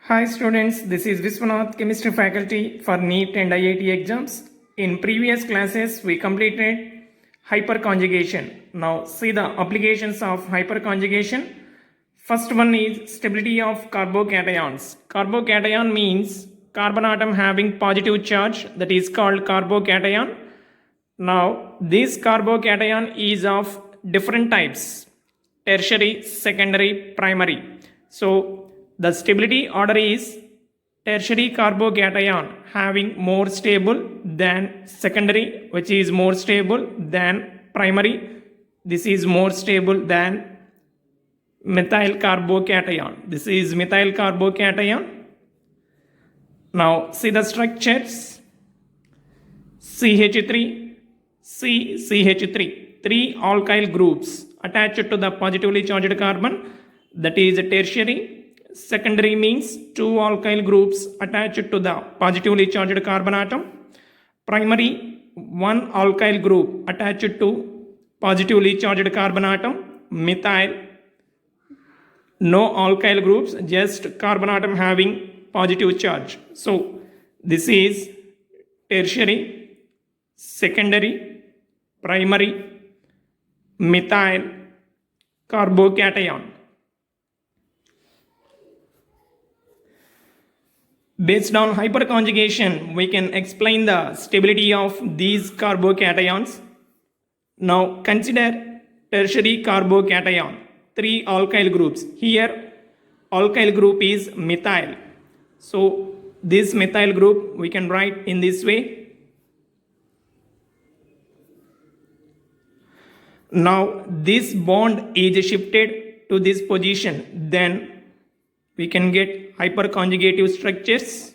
Hi students, this is Viswanath, chemistry faculty for NEET and IIT exams. In previous classes, we completed hyperconjugation. Now see the applications of hyperconjugation. First one is stability of carbocations. Carbocation means carbon atom having positive charge, that is called carbocation. Now this carbocation is of different types: tertiary, secondary, primary. So the stability order is tertiary carbocation having more stable than secondary, which is more stable than primary. This is more stable than methyl carbocation. This is methyl carbocation. Now see the structures: CH3, CH3, three alkyl groups attached to the positively charged carbon, that is tertiary. Secondary means two alkyl groups attached to the positively charged carbon atom. Primary, one alkyl group attached to positively charged carbon atom. Methyl, no alkyl groups, just carbon atom having positive charge. So this is tertiary, secondary, primary, methyl carbocation. Based on hyperconjugation, we can explain the stability of these carbocations. Now consider tertiary carbocation, three alkyl groups. Here alkyl group is methyl. So this methyl group we can write in this way. Now this bond is shifted to this position, then we can get hyperconjugative structures,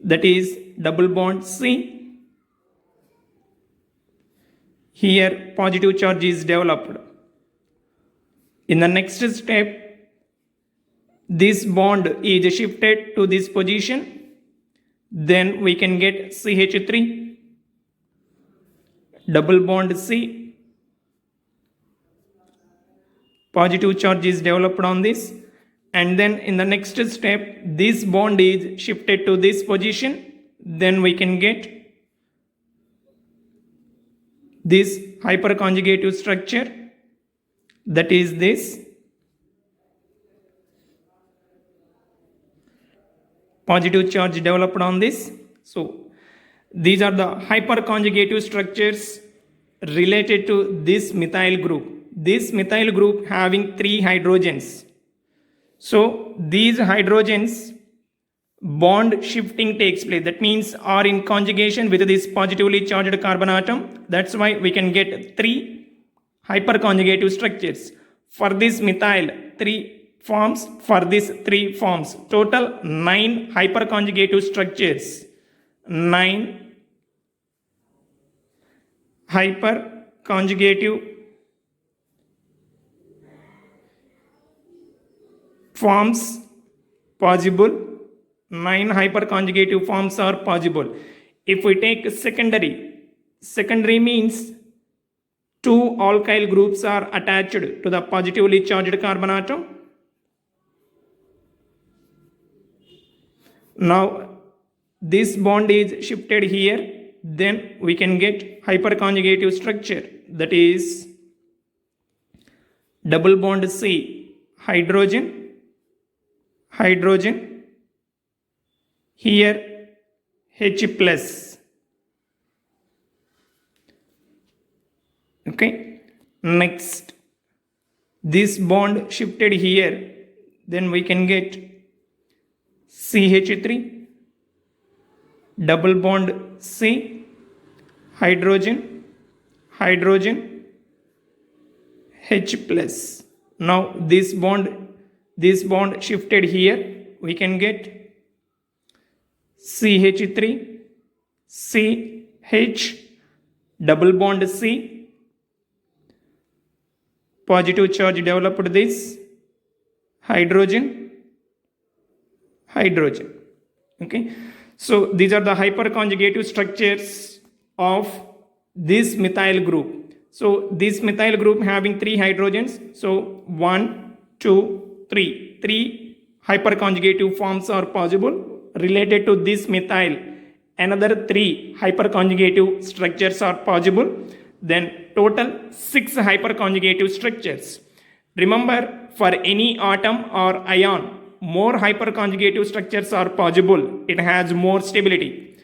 that is double bond C. Here positive charge is developed. In the next step, this bond is shifted to this position, then we can get CH3, double bond C, positive charge is developed on this. And then in the next step, this bond is shifted to this position, then we can get this hyperconjugative structure, that is this. Positive charge developed on this. So these are the hyperconjugative structures related to this methyl group. This methyl group having three hydrogens. So these hydrogens bond shifting takes place, that means are in conjugation with this positively charged carbon atom. That's why we can get three hyperconjugative structures. For this methyl, three forms, for this three forms. Total 9 hyperconjugative structures. 9 hyperconjugative forms possible. 9 hyperconjugative forms are possible. If we take secondary means two alkyl groups are attached to the positively charged carbon atom. Now this bond is shifted here, then we can get hyperconjugative structure, that is double bond C, hydrogen, here H plus. Okay, next this bond shifted here, then we can get CH3, double bond C, hydrogen, H plus. Now this bond shifted here, we can get CH3, CH, double bond C, positive charge developed this, hydrogen. Okay, so these are the hyperconjugative structures of this methyl group. So this methyl group having three hydrogens, so 1, 2, 3 hyperconjugative forms are possible. Related to this methyl, another 3 hyperconjugative structures are possible. Then total 6 hyperconjugative structures. Remember, for any atom or ion, more hyperconjugative structures are possible. It has more stability.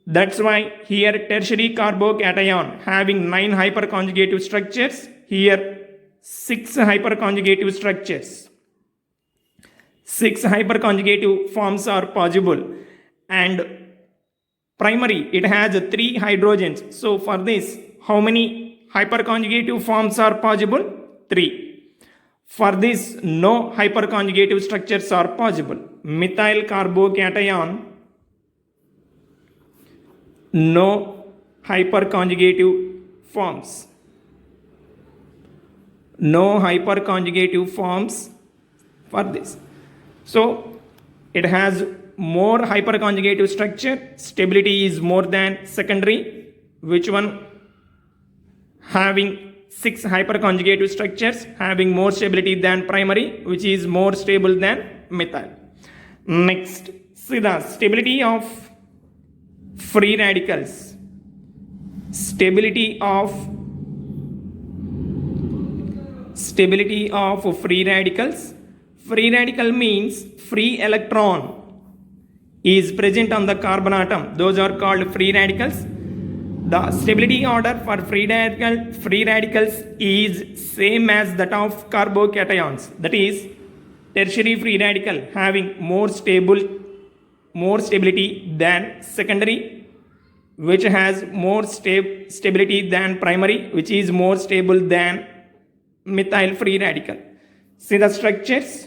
That's why here tertiary carbocation having 9 hyperconjugative structures, here 6 hyperconjugative structures. 6 hyperconjugative forms are possible, and primary it has 3 hydrogens. So for this, how many hyperconjugative forms are possible? 3. For this, no hyperconjugative structures are possible. Methyl carbocation, no hyperconjugative forms. No hyperconjugative forms for this. So it has more hyperconjugative structure. Stability is more than secondary. Which one? Having 6 hyperconjugative structures, having more stability than primary, which is more stable than methyl. Next, see the stability of free radicals. Stability of free radicals. Free radical means free electron is present on the carbon atom. Those are called free radicals. The stability order for free radicals is same as that of carbocations. That is, tertiary free radical having more stability than secondary, which has more stability than primary, which is more stable than methyl free radical. See the structures.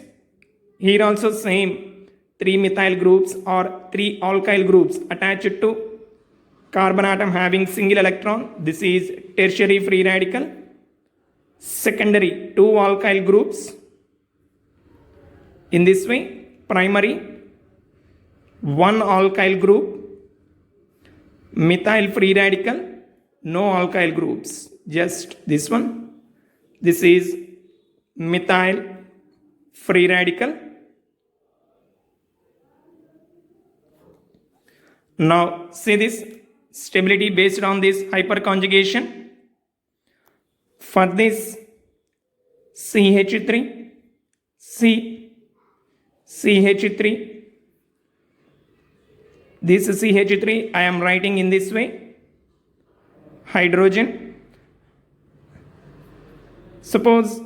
Here also same, 3 methyl groups or 3 alkyl groups attached to carbon atom having single electron. This is tertiary free radical. Secondary, 2 alkyl groups. In this way, primary, 1 alkyl group. Methyl free radical, no alkyl groups, just this one. This is methyl free radical. Now see this stability based on this hyperconjugation. For this, CH3, CH3, this CH3 I am writing in this way, hydrogen. Suppose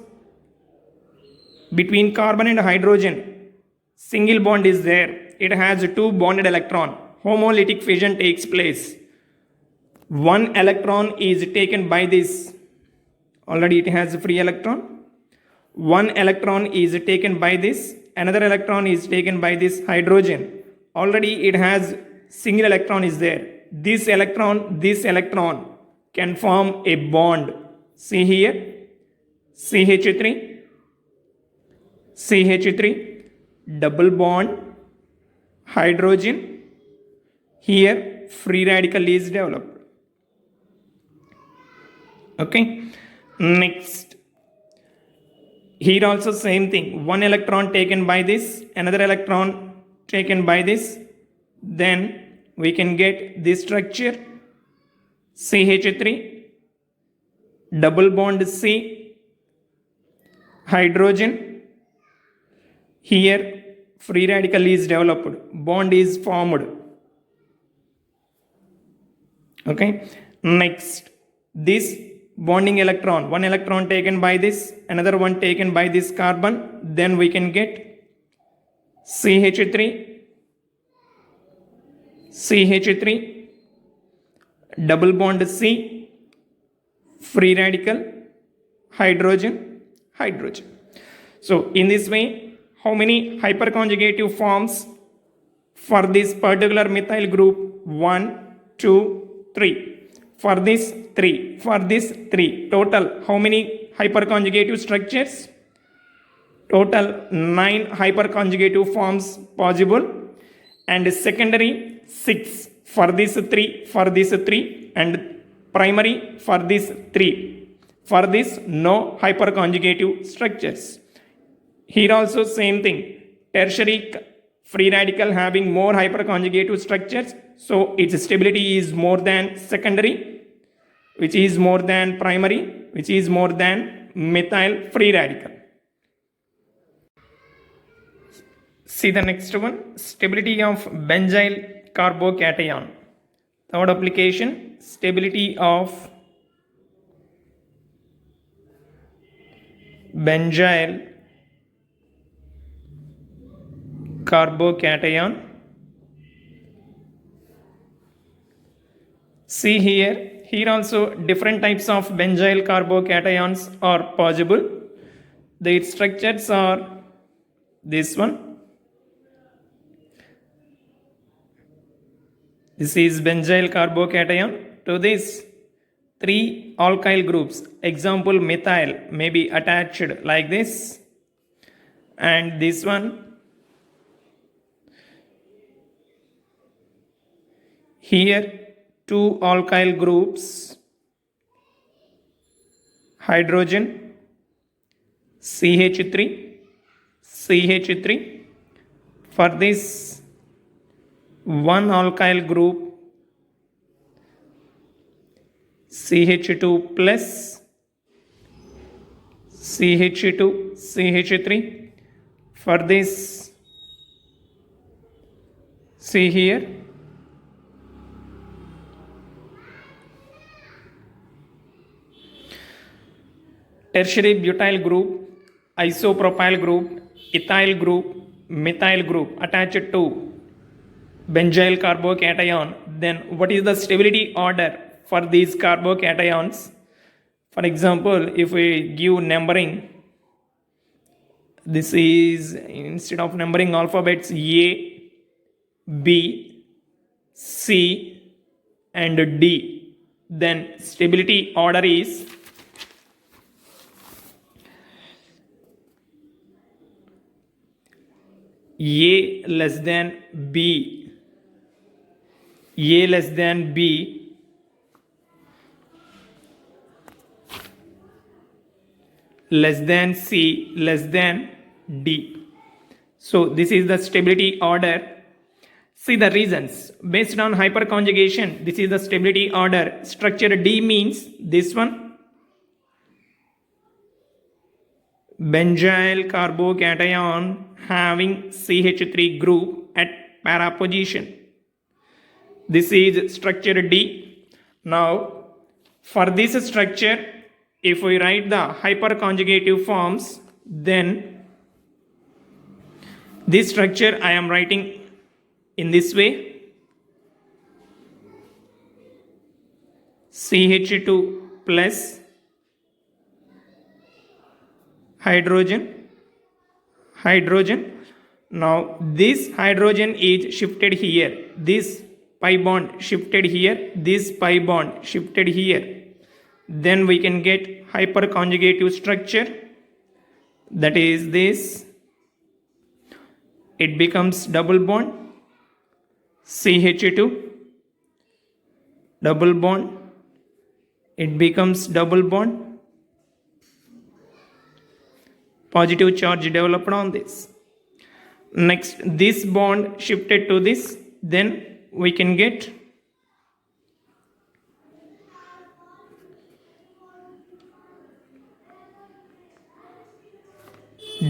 between carbon and hydrogen, single bond is there. It has 2 bonded electron. Homolytic fission takes place. 1 electron is taken by this. Already it has a free electron. 1 electron is taken by this. Another electron is taken by this hydrogen. Already it has single electron is there. This electron can form a bond. See here, CH3, double bond, hydrogen. Here free radical is developed. Okay. Next, here also same thing. 1 electron taken by this, another electron taken by this. Then we can get this structure, CH3, double bond C, hydrogen. Here free radical is developed, bond is formed. Okay. Next, this bonding electron, 1 electron taken by this, another one taken by this carbon. Then we can get CH3, double bond C, free radical, hydrogen. So in this way, how many hyperconjugative forms for this particular methyl group? 1, 2, 3. For this 3. For this 3. Total how many hyperconjugative structures? Total 9 hyperconjugative forms possible, and secondary 6 for this 3, for this 3, and primary for this 3. For this, no hyperconjugative structures. Here also same thing, tertiary free radical having more hyperconjugative structures, so its stability is more than secondary, which is more than primary, which is more than methyl free radical. See the next one, stability of benzyl carbocation. Third application, stability of benzyl carbocation. See here also different types of benzyl carbocations are possible. Their structures are this one. This is benzyl carbocation. To this, 3 alkyl groups, example methyl, may be attached like this, and this one. Here 2 alkyl groups, hydrogen, CH3, CH3. For this, 1 alkyl group, CH2 plus, CH2, CH3. For this, see here, tertiary butyl group, isopropyl group, ethyl group, methyl group attached to benzyl carbocation. Then what is the stability order for these carbocations? For example, if we give numbering, this is, instead of numbering alphabets A, B, C and D, then stability order is A less than B, A less than B, less than C, less than D. So this is the stability order. See the reasons. Based on hyperconjugation, this is the stability order. Structure D means this one, benzyl carbocation having CH3 group at para position. This is structure D. Now for this structure, if we write the hyperconjugative forms, then this structure I am writing in this way, CH2 plus hydrogen, hydrogen. Now this hydrogen is shifted here, this pi bond shifted here, this pi bond shifted here. Then we can get hyperconjugative structure, that is this. It becomes double bond, CH2, double bond, it becomes double bond, positive charge developed on this. Next, this bond shifted to this, then we can get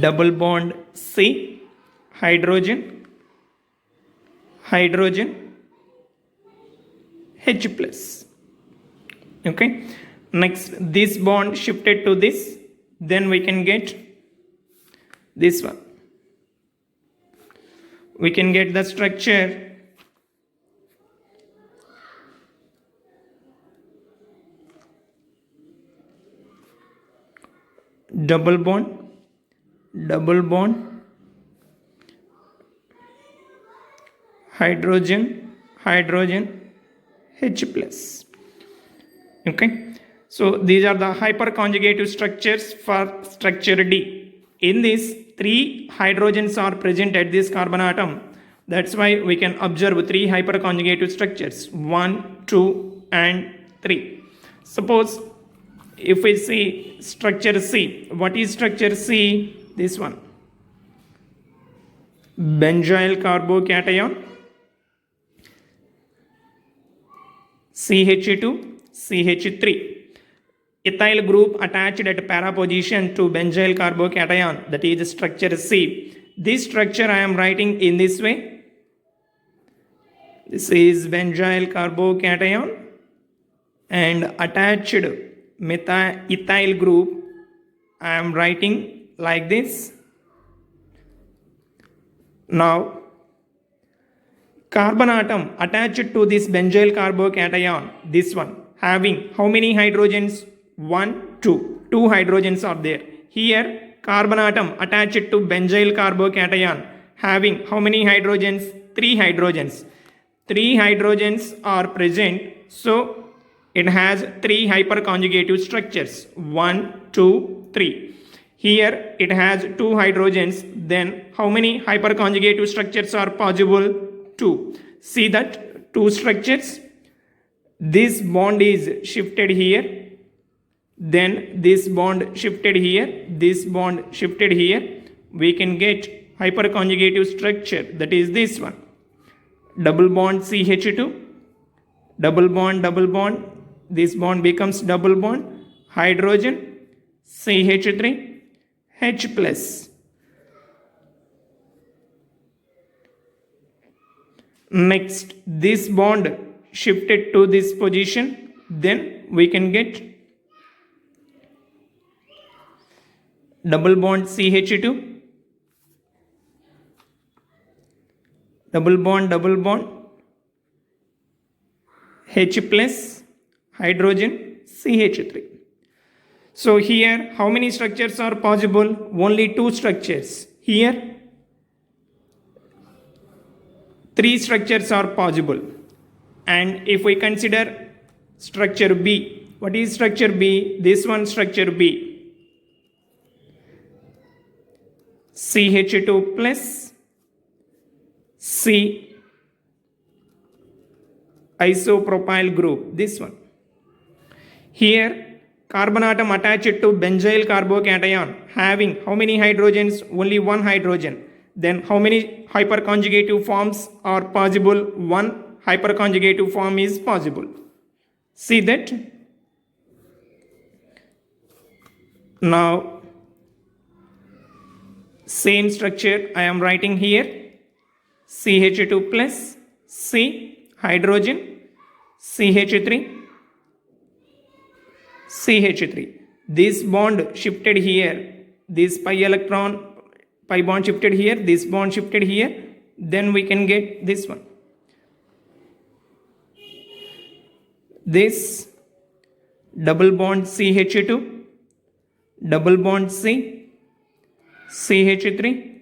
double bond C, hydrogen, hydrogen, H plus. Okay. Next, this bond shifted to this, then we can get this one. We can get the structure double bond, double bond, hydrogen, hydrogen, H plus. Okay. So these are the hyperconjugative structures for structure D. In this, 3 hydrogens are present at this carbon atom. That's why we can observe 3 hyperconjugative structures, 1, 2 and 3. Suppose if we see structure C, what is structure C? This one. benzyl carbocation, CH2, CH3. Ethyl group attached at para position to benzyl carbocation, that is structure C. This structure I am writing in this way. This is benzyl carbocation and attached ethyl group I am writing like this. Now carbon atom attached to this benzyl carbocation, this one, having how many hydrogens? 1, 2. 2 hydrogens are there. Here carbon atom attached to benzyl carbocation having how many hydrogens? 3 hydrogens. 3 hydrogens are present, so it has 3 hyperconjugative structures. 1, 2, 3. Here it has 2 hydrogens, then how many hyperconjugative structures are possible? 2. See that 2 structures. This bond is shifted here, then this bond shifted here, this bond shifted here. We can get hyperconjugative structure, that is this one. Double bond CH2, double bond, this bond becomes double bond, hydrogen, CH3, H plus. Next, this bond shifted to this position, then we can get double bond CH2, double bond, H plus, hydrogen, CH3. So here how many structures are possible? Only 2 structures. Here 3 structures are possible. And if we consider structure B, what is structure B? This one structure B. CH2 plus C isopropyl group, this one. Here carbon atom attached to benzyl carbocation having how many hydrogens? Only 1 hydrogen. Then how many hyperconjugative forms are possible? 1 hyperconjugative form is possible. See that? Now same structure I am writing here. CH2 plus C hydrogen, CH3, CH3. This bond shifted here, this pi bond shifted here, this bond shifted here, then we can get this one. This double bond CH2, double bond C, CH3,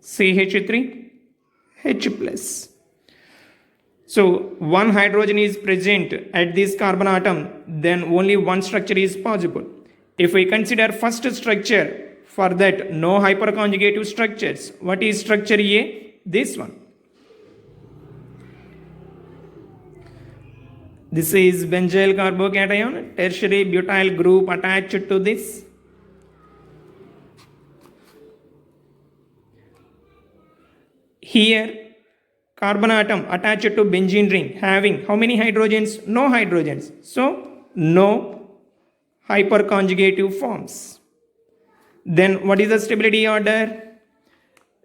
CH3, H plus. So 1 hydrogen is present at this carbon atom, then only 1 structure is possible. If we consider first structure, for that no hyperconjugative structures. What is structure A? This one. This is benzyl carbocation, tertiary butyl group attached to this. Here carbon atom attached to benzene ring having how many hydrogens? No hydrogens. So no hyperconjugative forms. Then what is the stability order?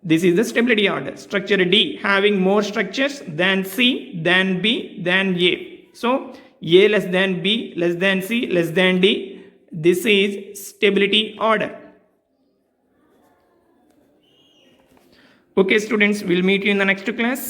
This is the stability order. Structure D having more structures than C, than B, than A. So A less than B, less than C, less than D. This is stability order. Okay students, we'll meet you in the next class.